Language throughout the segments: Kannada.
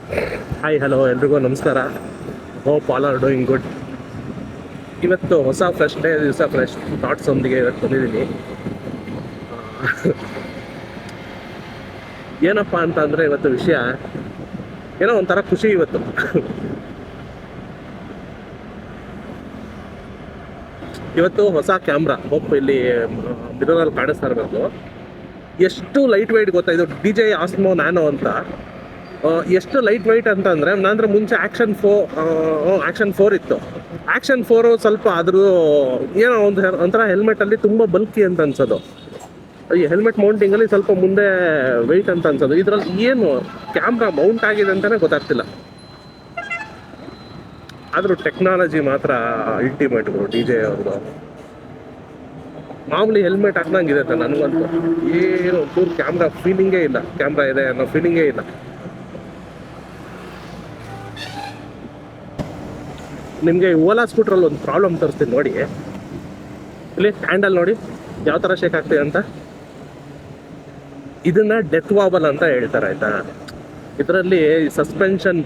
ಹಾಯ್ ಹಲೋ ಎಲ್ರಿಗೂ ನಮಸ್ಕಾರ. Hope all are doing good. ಇವತ್ತು ಹೊಸ ಫ್ರೆಶ್ ಡೇ ದಿವಸ ಫ್ರೆಶ್ ಥಾಟ್ಸ್ ಒಂದಿಗೆ ಇವತ್ತು ಬಂದಿದ್ದೀನಿ. ಏನಪ್ಪ ಅಂತ ಅಂದರೆ ಇವತ್ತು ವಿಷಯ ಏನೋ ಒಂಥರ ಖುಷಿ ಇವತ್ತು. ಇವತ್ತು ಹೊಸ ಕ್ಯಾಮ್ರಾ ಹೋಪ್ ಇಲ್ಲಿ ಮಿರರಲ್ಲಿ ಕಾಣಿಸ್ತಾ ಇರಬೇಕು. ಎಷ್ಟು ಲೈಟ್ ವೆಯ್ಟ್ ಗೊತ್ತಾ ಇದು DJI Osmo Nano ಅಂತ. ಎಷ್ಟು ಲೈಟ್ ವೆಯ್ಟ್ ಅಂತಂದರೆ ನಂತರ ಮುಂಚೆ ಆ್ಯಕ್ಷನ್ 4 ಇತ್ತು. ಆ್ಯಕ್ಷನ್ 4 ಸ್ವಲ್ಪ ಅದ್ರ ಏನೋ ಒಂಥರ ಹೆಲ್ಮೆಟಲ್ಲಿ ತುಂಬ ಬಲ್ಕಿ ಅಂತ ಅನ್ಸೋದು. ಈ ಹೆಲ್ಮೆಟ್ ಮೌಂಟಿಂಗಲ್ಲಿ ಸ್ವಲ್ಪ ಮುಂದೆ ವೆಯ್ಟ್ ಅಂತ ಅನ್ಸೋದು. ಇದರಲ್ಲಿ ಏನು ಕ್ಯಾಮ್ರಾ ಮೌಂಟ್ ಆಗಿದೆ ಅಂತಲೇ ಗೊತ್ತಾಗ್ತಿಲ್ಲ. ಆದರೂ ಟೆಕ್ನಾಲಜಿ ಮಾತ್ರ ಅಲ್ಟಿಮೇಟ್ಗಳು DJI ಅವ್ರದ್ದು. ಮಾಮೂಲಿ ಹೆಲ್ಮೆಟ್ ಹಾಕ್ದಂಗಿದೆ ಅಂತ ನನಗಂತೂ ಏನು ಒಂಚೂರು ಕ್ಯಾಮ್ರಾ ಫೀಲಿಂಗೇ ಇಲ್ಲ, ಕ್ಯಾಮ್ರಾ ಇದೆ ಅನ್ನೋ ಫೀಲಿಂಗೇ ಇಲ್ಲ. ನಿಮಗೆ ಓಲಾ ಸ್ಕೂಟ್ರಲ್ಲಿ ಒಂದು ಪ್ರಾಬ್ಲಮ್ ತರಿಸ್ತೀನಿ ನೋಡಿ. ಇಲ್ಲಿ ಹ್ಯಾಂಡಲ್ ನೋಡಿ ಯಾವ ಥರ ಶೇಕ್ ಆಗ್ತಿದೆ ಅಂತ. ಇದನ್ನ ಡೆತ್ ವಾಬಲ್ ಅಂತ ಹೇಳ್ತಾರೆ ಆಯ್ತಾ. ಇದರಲ್ಲಿ ಸಸ್ಪೆನ್ಷನ್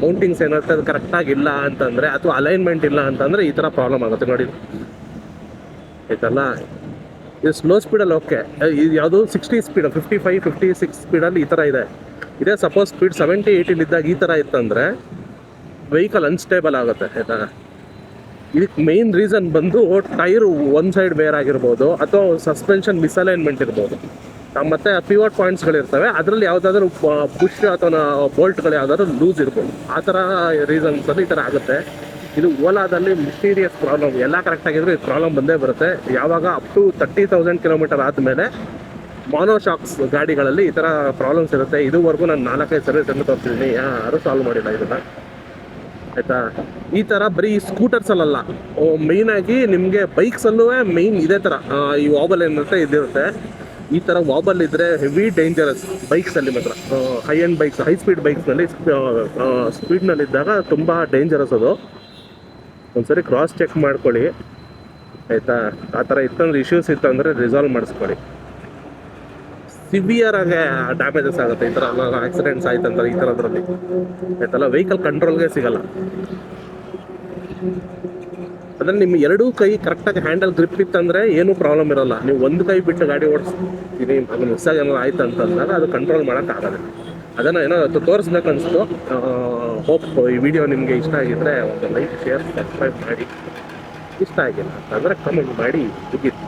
ಮೌಂಟಿಂಗ್ಸ್ ಏನಿರುತ್ತೆ ಅದು ಕರೆಕ್ಟಾಗಿಲ್ಲ ಅಂತಂದರೆ ಅಥವಾ ಅಲೈನ್ಮೆಂಟ್ ಇಲ್ಲ ಅಂತಂದರೆ ಈ ಥರ ಪ್ರಾಬ್ಲಮ್ ಆಗುತ್ತೆ ನೋಡಿ ಆಯ್ತಲ್ಲ. ಇದು ಸ್ಲೋ ಸ್ಪೀಡಲ್ಲಿ ಓಕೆ, ಇದು ಯಾವುದು 60 ಸ್ಪೀಡ್ 55 56 ಸ್ಪೀಡಲ್ಲಿ ಈ ಥರ ಇದೆ. ಇದೇ ಸಪೋಸ್ ಸ್ಪೀಡ್ 70 80 ಇದ್ದಾಗ ಈ ಥರ ಇತ್ತಂದರೆ ವೆಹಿಕಲ್ ಅನ್ಸ್ಟೇಬಲ್ ಆಗುತ್ತೆ ಆಯಿತಾ. ಇದಕ್ಕೆ ಮೇಯ್ನ್ ರೀಸನ್ ಬಂದು ಟೈರ್ ಒಂದು ಸೈಡ್ ಬೇರ್ ಆಗಿರ್ಬೋದು ಅಥವಾ ಸಸ್ಪೆನ್ಷನ್ ಮಿಸ್ಅಲೈನ್ಮೆಂಟ್ ಇರ್ಬೋದು. ಮತ್ತು ಪಿವಟ್ ಪಾಯಿಂಟ್ಸ್ಗಳಿರ್ತವೆ, ಅದರಲ್ಲಿ ಯಾವುದಾದ್ರೂ ಪುಷ್ ಅಥವಾ ಬೋಲ್ಟ್ಗಳು ಯಾವುದಾದ್ರೂ ಲೂಸ್ ಇರ್ಬೋದು. ಆ ಥರ ರೀಸನ್ಸಲ್ಲಿ ಈ ಥರ ಆಗುತ್ತೆ. ಇದು ಓಲಾದಲ್ಲಿ ಮಿಸ್ಟೀರಿಯಸ್ ಪ್ರಾಬ್ಲಮ್. ಎಲ್ಲ ಕರೆಕ್ಟಾಗಿದ್ರೆ ಇದು ಪ್ರಾಬ್ಲಮ್ ಬಂದೇ ಬರುತ್ತೆ. ಯಾವಾಗ ಅಪ್ ಟು 30,000 ಕಿಲೋಮೀಟರ್ ಆದಮೇಲೆ ಮಾನೋಶಾಕ್ಸ್ ಗಾಡಿಗಳಲ್ಲಿ ಈ ಥರ ಪ್ರಾಬ್ಲಮ್ಸ್ ಇರುತ್ತೆ. ಇದುವರೆಗೂ ನಾನು 4-5 ಸರ್ವಿಸನ್ನು ತೋರಿಸಿದ್ದೀನಿ, ಯಾರೂ ಸಾಲ್ವ್ ಮಾಡಿಲ್ಲ ಇದನ್ನು ಆಯಿತಾ. ಈ ಥರ ಬರೀ ಸ್ಕೂಟರ್ಸಲ್ಲ, ಮೇಯ್ನಾಗಿ ನಿಮಗೆ ಬೈಕ್ಸಲ್ಲೂ ಮೇಯ್ನ್ ಇದೇ ಥರ ಈ ವಾಬಲ್ ಏನಿರುತ್ತೆ ಇದಿರುತ್ತೆ. ಈ ಥರ ವಾಬಲ್ ಇದ್ದರೆ ಹೆವಿ ಡೇಂಜರಸ್ ಬೈಕ್ಸಲ್ಲಿ ಮಾತ್ರ. High end bikes, high speed ಬೈಕ್ಸ್ನಲ್ಲಿ ಸ್ಪೀಡ್ನಲ್ಲಿದ್ದಾಗ ತುಂಬ ಡೇಂಜರಸ್ ಅದು. ಒಂದ್ಸರಿ ಕ್ರಾಸ್ ಚೆಕ್ ಮಾಡ್ಕೊಳ್ಳಿ ಆಯಿತಾ. ಆ ಥರ ಇತ್ತಂದ್ರೆ ಇಶ್ಯೂಸ್ ಇತ್ತಂದರೆ ರಿಸಾಲ್ವ್ ಮಾಡಿಸ್ಕೊಳ್ಳಿ. ಸಿವಿಯರ್ ಆಗಿ ಡ್ಯಾಮೇಜಸ್ ಆಗುತ್ತೆ ಈ ಥರ ಆಕ್ಸಿಡೆಂಟ್ಸ್ ಆಯ್ತಂತಾರೆ ಈ ಥರದ್ರಲ್ಲಿ ಆಯ್ತಲ್ಲ. ವೆಹಿಕಲ್ ಕಂಟ್ರೋಲ್ಗೆ ಸಿಗಲ್ಲ. ಅದ್ರಲ್ಲಿ ನಿಮ್ಮ ಎರಡೂ ಕೈ ಕರೆಕ್ಟಾಗಿ ಹ್ಯಾಂಡಲ್ ಗ್ರಿಪ್ ಇತ್ತಂದರೆ ಏನೂ ಪ್ರಾಬ್ಲಮ್ ಇರೋಲ್ಲ. ನೀವು ಒಂದು ಕೈ ಬಿಟ್ಟು ಗಾಡಿ ಓಡಿಸ್ತೀನಿ ಅದು ಮಿಸ್ಸಾಗಿ ಏನಾದ್ರು ಆಯ್ತು ಅಂತಂದಾಗ ಅದು ಕಂಟ್ರೋಲ್ ಮಾಡೋಕ್ಕಾಗಲ್ಲ. ಅದನ್ನು ಏನೋ ತೋರಿಸ್ಬೇಕು ಅನಿಸ್ತು. ಹೋಪ್ ಈ ವಿಡಿಯೋ ನಿಮಗೆ ಇಷ್ಟ ಆಗಿದ್ದರೆ ಒಂದು ಲೈಕ್ ಶೇರ್ ಸಬ್ಸ್ಕ್ರೈಬ್ ಮಾಡಿ. ಇಷ್ಟ ಆಗಿಲ್ಲ ಅಂತಂದರೆ ಕಮೆಂಟ್ ಮಾಡಿ ಮುಗೀತು.